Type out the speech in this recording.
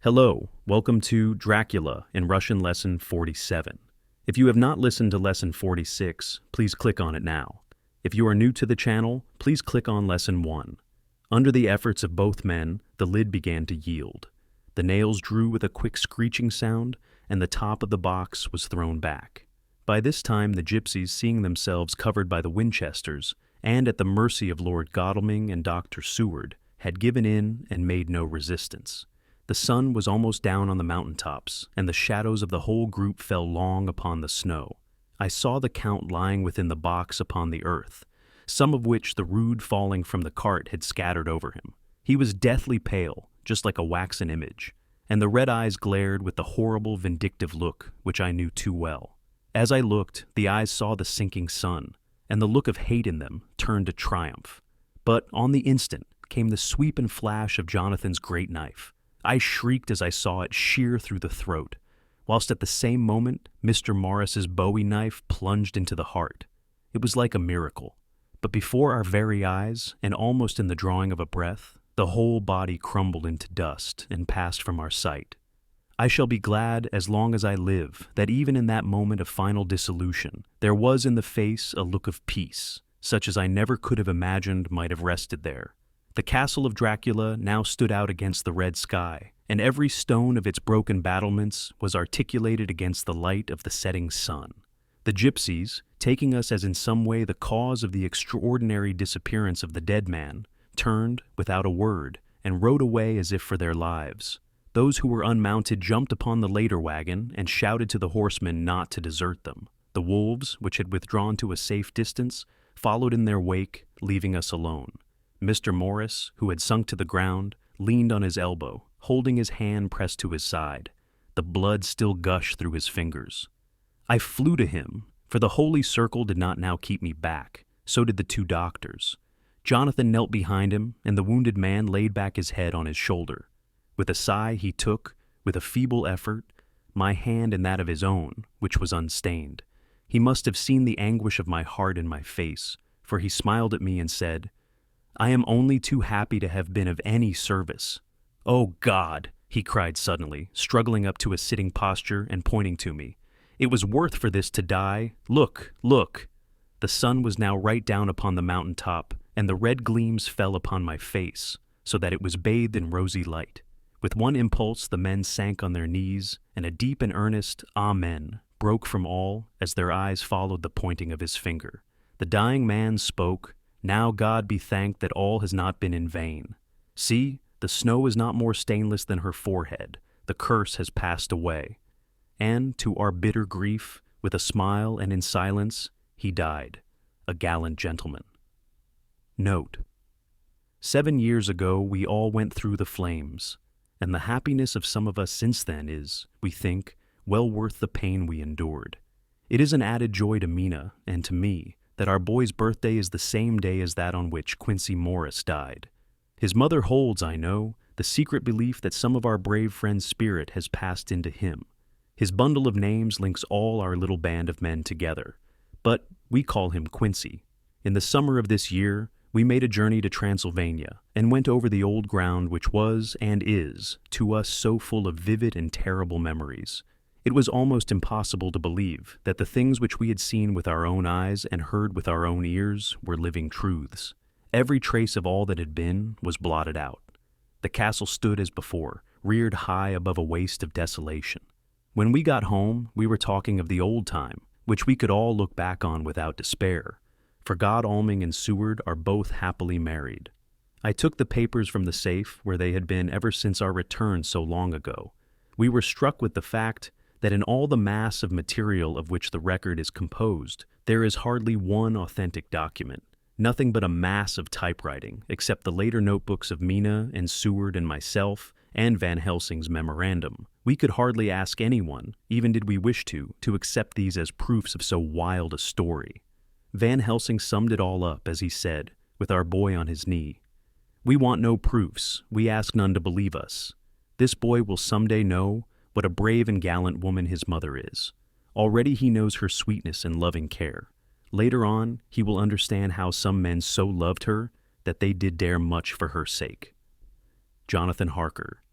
Hello, welcome to Dracula in Russian Lesson 47. If you have not listened to Lesson 46, please click on it now. If you are new to the channel, please click on Lesson 1. Under the efforts of both men, the lid began to yield. The nails drew with a quick screeching sound, and the top of the box was thrown back. By this time, the gypsies, seeing themselves covered by the Winchesters, and at the mercy of Lord Godalming and Dr. Seward, had given in and made no resistance. The sun was almost down on the mountaintops, and the shadows of the whole group fell long upon the snow. I saw the Count lying within the box upon the earth, some of which the rude falling from the cart had scattered over him. He was deathly pale, just like a waxen image, and the red eyes glared with the horrible vindictive look which I knew too well. As I looked, the eyes saw the sinking sun, and the look of hate in them turned to triumph. But on the instant came the sweep and flash of Jonathan's great knife. I shrieked as I saw it shear through the throat, whilst at the same moment Mr. Morris's bowie knife plunged into the heart. It was like a miracle, but before our very eyes, and almost in the drawing of a breath, the whole body crumbled into dust and passed from our sight. I shall be glad as long as I live that even in that moment of final dissolution, there was in the face a look of peace, such as I never could have imagined might have rested there. The castle of Dracula now stood out against the red sky, and every stone of its broken battlements was articulated against the light of the setting sun. The gypsies, taking us as in some way the cause of the extraordinary disappearance of the dead man, turned, without a word, and rode away as if for their lives. Those who were unmounted jumped upon the later wagon and shouted to the horsemen not to desert them. The wolves, which had withdrawn to a safe distance, followed in their wake, leaving us alone. Mr. Morris, who had sunk to the ground, leaned on his elbow, holding his hand pressed to his side. The blood still gushed through his fingers. I flew to him, for the holy circle did not now keep me back. So did the two doctors. Jonathan knelt behind him, and the wounded man laid back his head on his shoulder. With a sigh he took, with a feeble effort, my hand in that of his own, which was unstained. He must have seen the anguish of my heart in my face, for he smiled at me and said, "I am only too happy to have been of any service." "Oh God!" he cried suddenly, struggling up to a sitting posture and pointing to me. "It was worth for this to die. Look, look!" The sun was now right down upon the mountain top, and the red gleams fell upon my face, so that it was bathed in rosy light. With one impulse the men sank on their knees, and a deep and earnest "Amen" broke from all as their eyes followed the pointing of his finger. The dying man spoke, "Now God be thanked that all has not been in vain. See, the snow is not more stainless than her forehead. The curse has passed away." And, to our bitter grief, with a smile and in silence, he died, a gallant gentleman. Note: 7 years ago we all went through the flames, and the happiness of some of us since then is, we think, well worth the pain we endured. It is an added joy to Mina and to me that our boy's birthday is the same day as that on which Quincy Morris died. His mother holds, I know, the secret belief that some of our brave friend's spirit has passed into him. His bundle of names links all our little band of men together, but we call him Quincy. In the summer of this year, we made a journey to Transylvania and went over the old ground which was and is, to us, so full of vivid and terrible memories. It was almost impossible to believe that the things which we had seen with our own eyes and heard with our own ears were living truths. Every trace of all that had been was blotted out. The castle stood as before, reared high above a waste of desolation. When we got home, we were talking of the old time, which we could all look back on without despair, for Godalming and Seward are both happily married. I took the papers from the safe where they had been ever since our return so long ago. We were struck with the fact that in all the mass of material of which the record is composed, there is hardly one authentic document, nothing but a mass of typewriting, except the later notebooks of Mina and Seward and myself, and Van Helsing's memorandum. We could hardly ask anyone, even did we wish to accept these as proofs of so wild a story. Van Helsing summed it all up as he said, with our boy on his knee, "We want no proofs, we ask none to believe us. This boy will someday know what a brave and gallant woman his mother is. Already he knows her sweetness and loving care. Later on, he will understand how some men so loved her that they did dare much for her sake." Jonathan Harker,